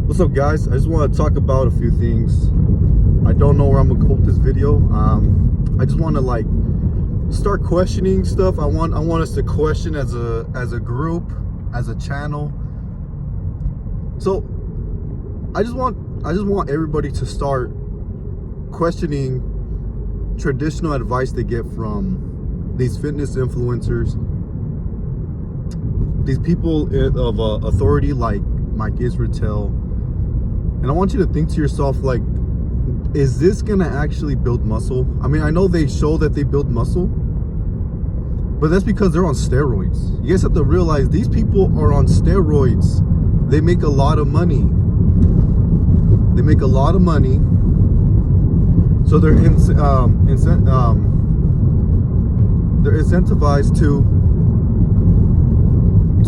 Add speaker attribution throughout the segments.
Speaker 1: What's up, guys? I just want to talk about a few things. I don't know where I'm gonna go with this video. I just want to start questioning stuff. I want us to question as a group, as a channel. So I just want everybody to start questioning traditional advice they get from these fitness influencers, these people of authority like Mike Israetel. And I want you to think to yourself, like, is this gonna actually build muscle? I mean, I know they show that they build muscle, but that's because they're on steroids. You guys have to realize these people are on steroids. They make a lot of money. They make a lot of money. So they're incentivized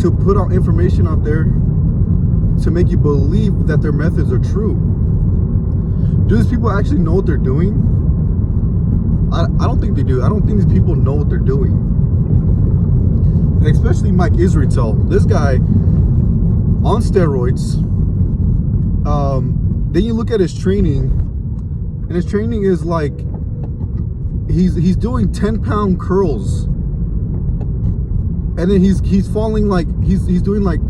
Speaker 1: to put out information out there to make you believe that their methods are true. Do these people actually know what they're doing? I don't think they do. I don't think these people know what they're doing. And especially Mike Israetel. This guy on steroids. Then you look at his training, and his training is like he's doing 10-pound curls, and then he's falling like he's doing like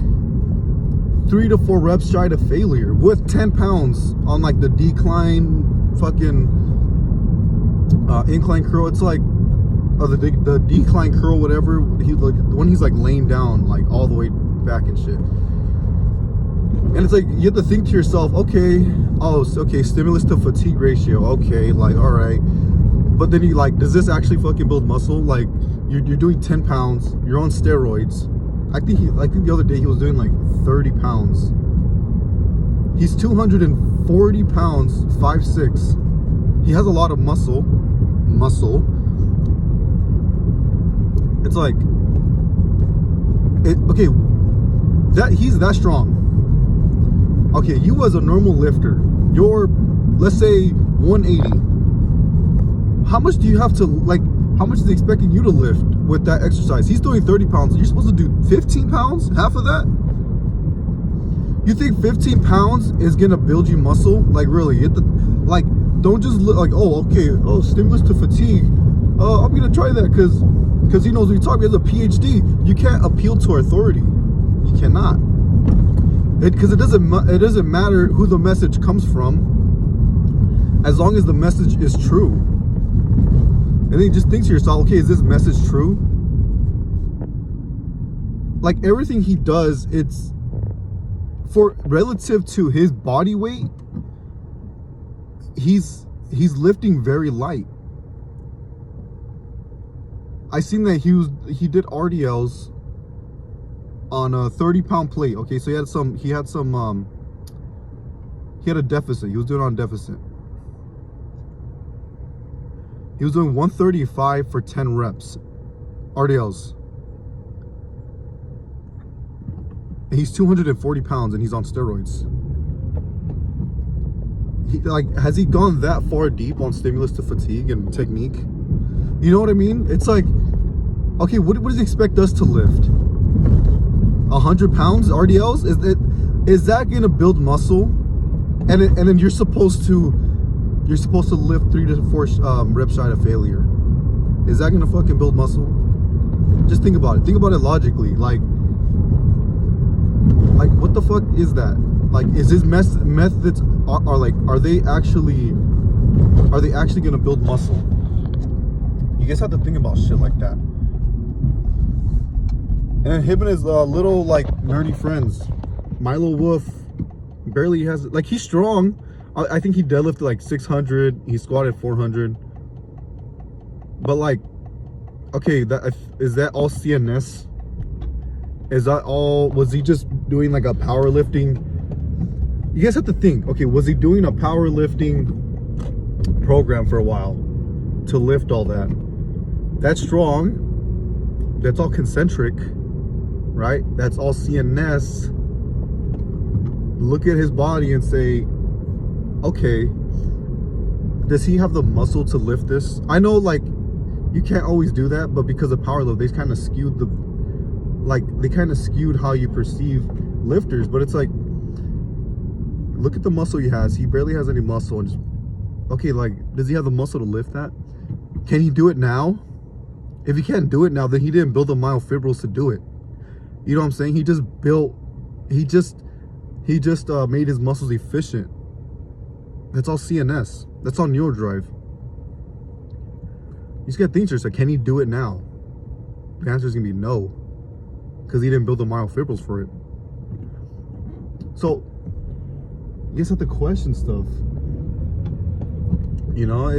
Speaker 1: 3 to 4 reps shy to failure with 10 pounds on like the decline fucking incline curl. It's like the decline curl, whatever. He like when he's like laying down like all the way back and shit. And it's like you have to think to yourself, okay, stimulus to fatigue ratio, okay, like all right. But then you like, does this actually fucking build muscle? Like you're doing 10 pounds, you're on steroids. I think the other day he was doing like 30 pounds. He's 240 pounds, 5'6". He has a lot of muscle. It's like, okay, that he's that strong. Okay, you as a normal lifter, you're, let's say 180. How much do you have to, like, how much is he expecting you to lift with that exercise? He's doing 30 pounds. You're supposed to do 15 pounds? Half of that? You think 15 pounds is going to build you muscle? Like, really? You have to, like, don't just look like, oh, okay, stimulus to fatigue. I'm going to try that because he knows what he's talking about. He has a PhD. You can't appeal to authority. You cannot. Because it doesn't matter who the message comes from, as long as the message is true. And then you just think to yourself, okay, is this message true? Like everything he does, it's for relative to his body weight, he's lifting very light. I seen that he did RDLs on a 30-pound plate. Okay, so he had a deficit. He was doing it on deficit. He was doing 135 for 10 reps, RDLs. And he's 240 pounds and he's on steroids. Has he gone that far deep on stimulus to fatigue and technique? You know what I mean? It's like, okay, what does he expect us to lift? 100 pounds RDLs? Is that gonna build muscle? And then you're supposed to lift 3 to 4 reps shy to failure. Is that gonna fucking build muscle? Just think about it. Think about it logically. Like what the fuck is that? Like, is his methods are they actually gonna build muscle? You guys have to think about shit like that. And him and his little like nerdy friends, Milo Wolf, barely has, like, he's strong. I think he deadlifted like 600. He squatted 400. But like, okay, is that all CNS? Is that all? Was he just doing like a powerlifting? You guys have to think. Okay, was he doing a powerlifting program for a while to lift all that? That's strong. That's all concentric, right? That's all CNS. Look at his body and say, okay, does he have the muscle to lift this? I know, like, you can't always do that, but because of power lift, they kind of skewed how you perceive lifters. But it's like, look at the muscle he has. He barely has any muscle. And just, okay, like, does he have the muscle to lift that? Can he do it now? If he can't do it now, then he didn't build the myofibrils to do it. You know what I'm saying? He just made his muscles efficient. That's all CNS. That's all neurodrive. You just gotta think to yourself, can he do it now? The answer is gonna be no, because he didn't build the myofibrils for it. So, you guys have to question stuff. You know,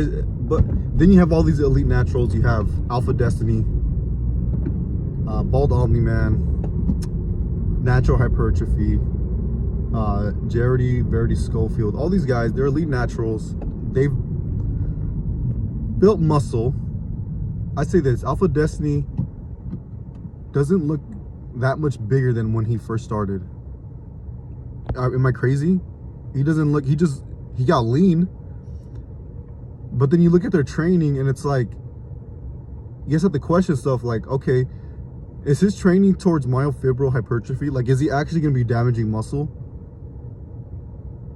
Speaker 1: but then you have all these elite naturals. You have Alpha Destiny, Bald Omni-Man, Natural Hypertrophy, Verity Schofield. All these guys, they're elite naturals. They've built muscle. I say this, Alpha Destiny doesn't look that much bigger than when he first started. Am I crazy? He doesn't look, he got lean. But then you look at their training and it's like, you guys have to question stuff like, okay, is his training towards myofibril hypertrophy? Like, is he actually going to be damaging muscle?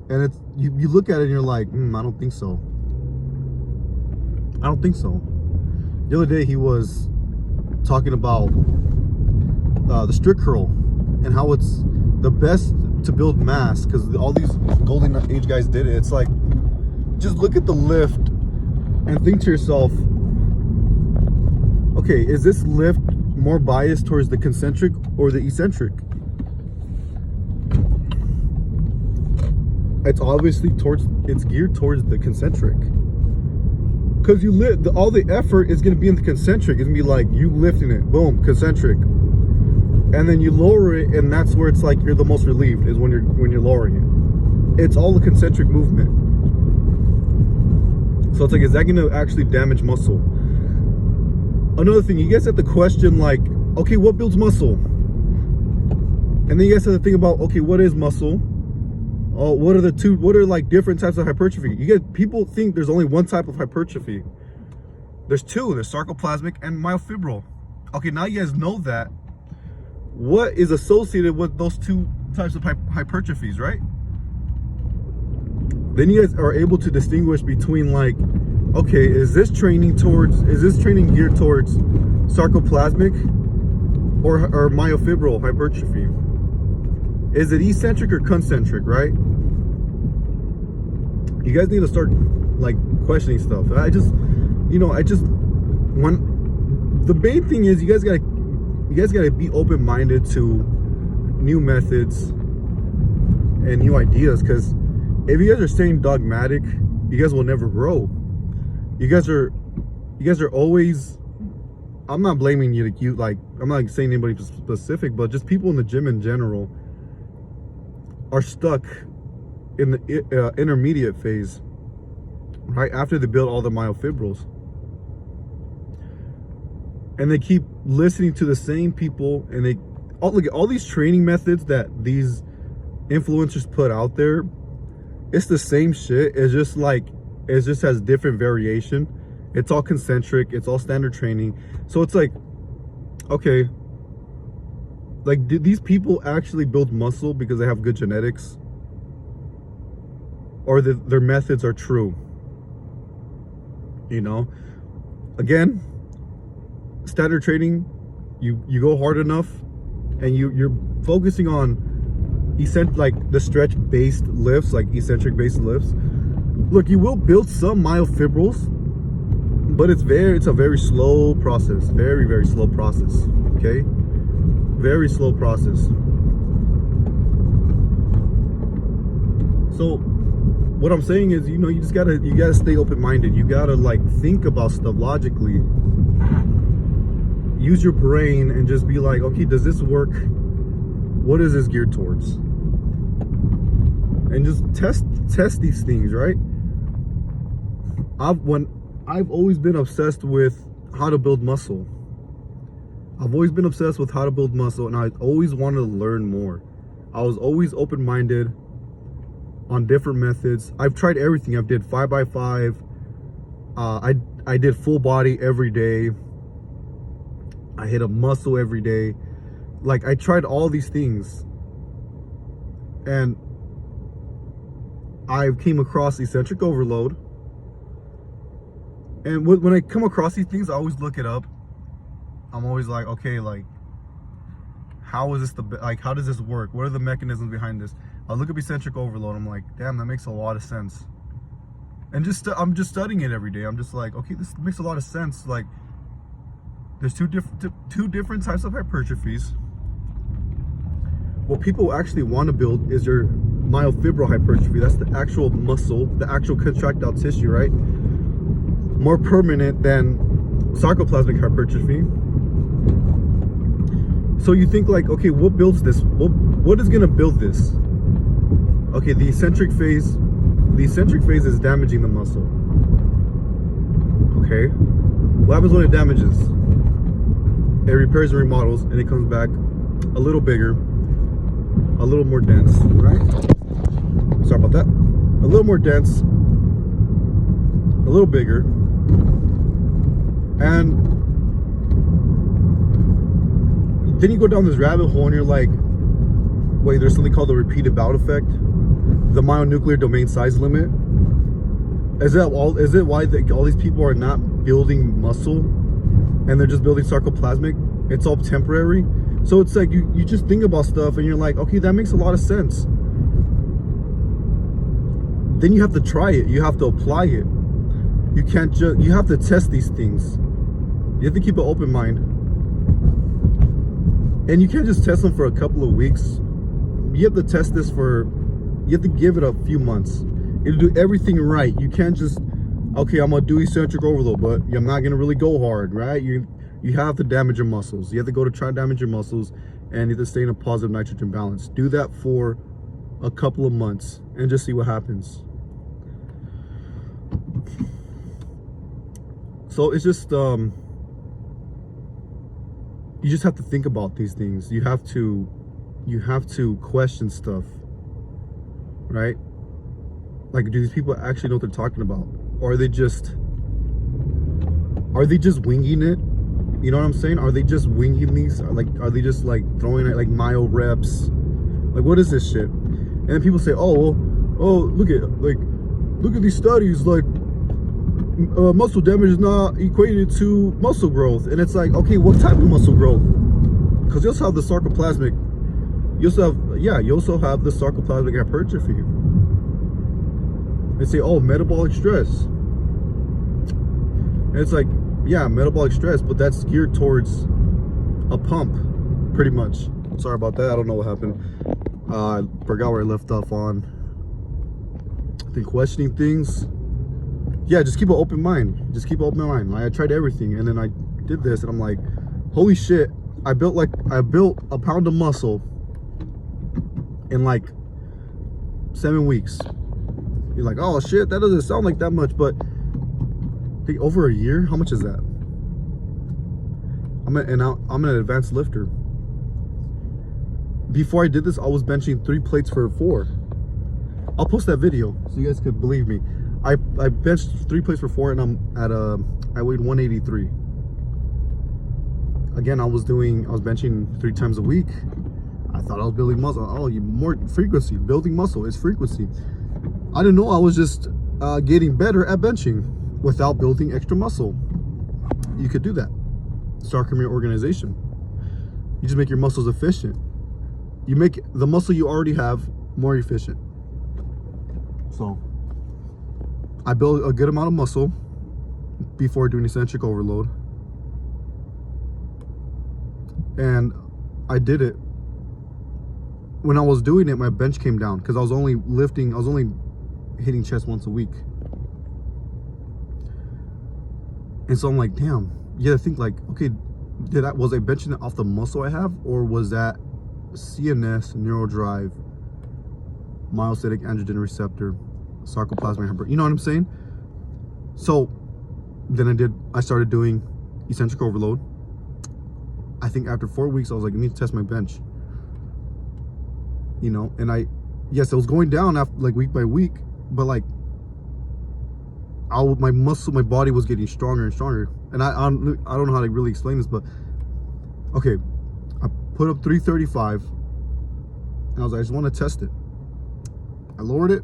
Speaker 1: And it's, you look at it and you're like, I don't think so. I don't think so. The other day he was talking about the strict curl and how it's the best to build mass because all these golden age guys did it. It's like, just look at the lift and think to yourself, okay, is this lift more biased towards the concentric or the eccentric? It's obviously it's geared towards the concentric. Because you lift, all the effort is going to be in the concentric. It's going to be like you lifting it, boom, concentric. And then you lower it, and that's where it's like you're the most relieved, is when you're lowering it. It's all the concentric movement. So it's like, is that going to actually damage muscle? Another thing, you guys have to question, like, okay, what builds muscle? And then you guys have to think about, okay, what is muscle? What are like different types of hypertrophy? People think there's only one type of hypertrophy. There's two, there's sarcoplasmic and myofibril. Okay, now you guys know that. What is associated with those two types of hypertrophies, right? Then you guys are able to distinguish between, like, okay, is this training geared towards sarcoplasmic or myofibril hypertrophy? Is it eccentric or concentric, right? You guys need to start, like, questioning stuff. The main thing is you guys gotta be open-minded to new methods and new ideas, because if you guys are staying dogmatic, you guys will never grow. You guys are always, I'm not blaming you, I'm not saying anybody specific, but just people in the gym in general are stuck in the intermediate phase, right after they build all the myofibrils, and they keep listening to the same people, and look at all these training methods that these influencers put out there. It's the same shit. It just has different variation. It's all concentric, it's all standard training. So it's like, okay, like, did these people actually build muscle because they have good genetics, or their methods are true? You know, again, standard training, you go hard enough and you're focusing on like the stretch based lifts, like eccentric based lifts. Look, you will build some myofibrils, but it's a very slow process, very, very slow process. Okay, very slow process. So what I'm saying is, you gotta stay open-minded. You gotta, like, think about stuff logically. Use your brain and just be like, okay, does this work? What is this geared towards? And just test these things, right? I've always been obsessed with how to build muscle. I've always been obsessed with how to build muscle, and I always wanted to learn more. I was always open-minded on different methods. I've tried everything. I've did 5x5. I did full body every day. I hit a muscle every day. Like, I tried all these things, and I came across eccentric overload. And when I come across these things, I always look it up. I'm always like, okay, like, how is this how does this work? What are the mechanisms behind this? I look up eccentric overload. I'm like, damn, that makes a lot of sense. And I'm just studying it every day. I'm just like, okay, this makes a lot of sense. Like, there's two different types of hypertrophies. What people actually want to build is your myofibril hypertrophy. That's the actual muscle, the actual contractile tissue, right? More permanent than sarcoplasmic hypertrophy. So you think like, okay, what builds this? What is gonna build this? Okay, the eccentric phase. The eccentric phase is damaging the muscle. Okay, what happens when it damages? It repairs and remodels, and it comes back a little bigger, a little more dense. Right? Sorry about that. A little more dense, a little bigger, and then you go down this rabbit hole and you're like, wait, there's something called the repeated bout effect, the myonuclear domain size limit. Is it why all these people are not building muscle and they're just building sarcoplasmic? It's all temporary. So it's like you just think about stuff and you're like, okay, that makes a lot of sense. Then you have to try it. You have to apply it. You can't just, you have to test these things. You have to keep an open mind. And you can't just test them for a couple of weeks. You have to test this you have to give it a few months. You have to do everything right. You can't just, okay, I'm gonna do eccentric overload, but I'm not gonna really go hard, right? You have to damage your muscles. You have to go to try to damage your muscles, and you have to stay in a positive nitrogen balance. Do that for a couple of months and just see what happens. So it's just, you just have to think about these things. You have to question stuff, right? Like, do these people actually know what they're talking about? Or are they just winging it? You know what I'm saying? Are they just winging these? Are they just like throwing it like myo reps? Like, what is this shit? And then people say, oh, look at these studies, like muscle damage is not equated to muscle growth. And it's like, okay, what type of muscle growth? Because you also have the sarcoplasmic, you also have the sarcoplasmic hypertrophy. They say, oh, metabolic stress. And it's like, yeah, metabolic stress, but that's geared towards a pump, pretty much. Sorry about that. I don't know what happened. I forgot where I left off on. I think questioning things. Yeah, just keep an open mind. Just keep an open mind. Like, I tried everything, and then I did this, and I'm like, holy shit! I built a pound of muscle in like 7 weeks. You're like, oh shit, that doesn't sound like that much, but I think over a year, how much is that? I'm an advanced lifter. Before I did this, I was benching 3 plates for 4. I'll post that video so you guys could believe me. I benched 3 plates for 4, and I weighed 183. Again, I was benching 3 times a week. I thought I was building muscle. Oh, more frequency. Building muscle is frequency. I didn't know I was just getting better at benching without building extra muscle. You could do that. Sarcomere organization. You just make your muscles efficient. You make the muscle you already have more efficient. So I built a good amount of muscle before doing eccentric overload. And I did it. When I was doing it, my bench came down because I was only hitting chest once a week. And so I'm like, damn, you gotta think like, okay, was I benching it off the muscle I have, or was that CNS, neural drive, myostatic androgen receptor, sarcoplasmic hypertrophy? You know what I'm saying? So then I started doing eccentric overload. I think after 4 weeks, I was like, I need to test my bench. You know, and yes, it was going down after like week by week, but like my body was getting stronger and stronger. And I don't know how to really explain this, but okay, I put up 335, and I was like, I just want to test it. I lowered it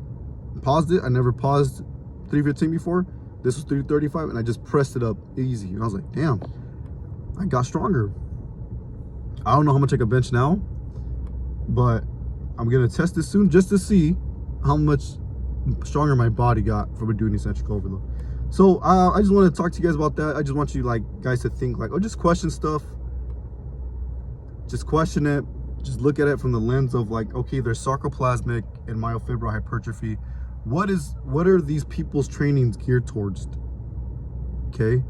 Speaker 1: paused it. I never paused 315 before. This was 335, and I just pressed it up easy. And I was like, damn, I got stronger. I don't know how much I can bench now, but I'm gonna test this soon just to see how much stronger my body got from doing eccentric overload. So I just want to talk to you guys about that. I just want you guys to think or just question stuff. Just question it. Just look at it from the lens of okay, there's sarcoplasmic and myofibral hypertrophy. What are these people's trainings geared towards? Okay.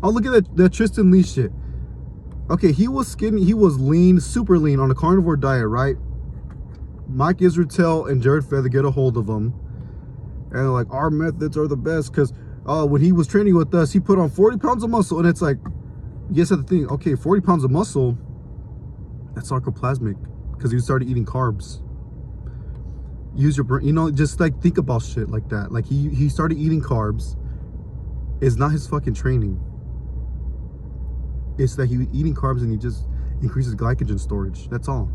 Speaker 1: Oh, look at that Tristan Lee shit. Okay, he was skinny, he was lean, super lean on a carnivore diet, right? Mike Israetel and Jared Feather get a hold of him, and they're like, our methods are the best, because when he was training with us, he put on 40 pounds of muscle, and it's like, yes, that's the thing. Okay, 40 pounds of muscle, that's sarcoplasmic, because he started eating carbs. Use your brain, just think about shit like that. He started eating carbs. It's not his fucking training. It's that he was eating carbs and he just increases glycogen storage. That's all.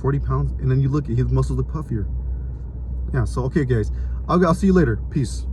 Speaker 1: 40 pounds, and then you look at his muscles look puffier. Yeah, so okay guys, I'll see you later. Peace.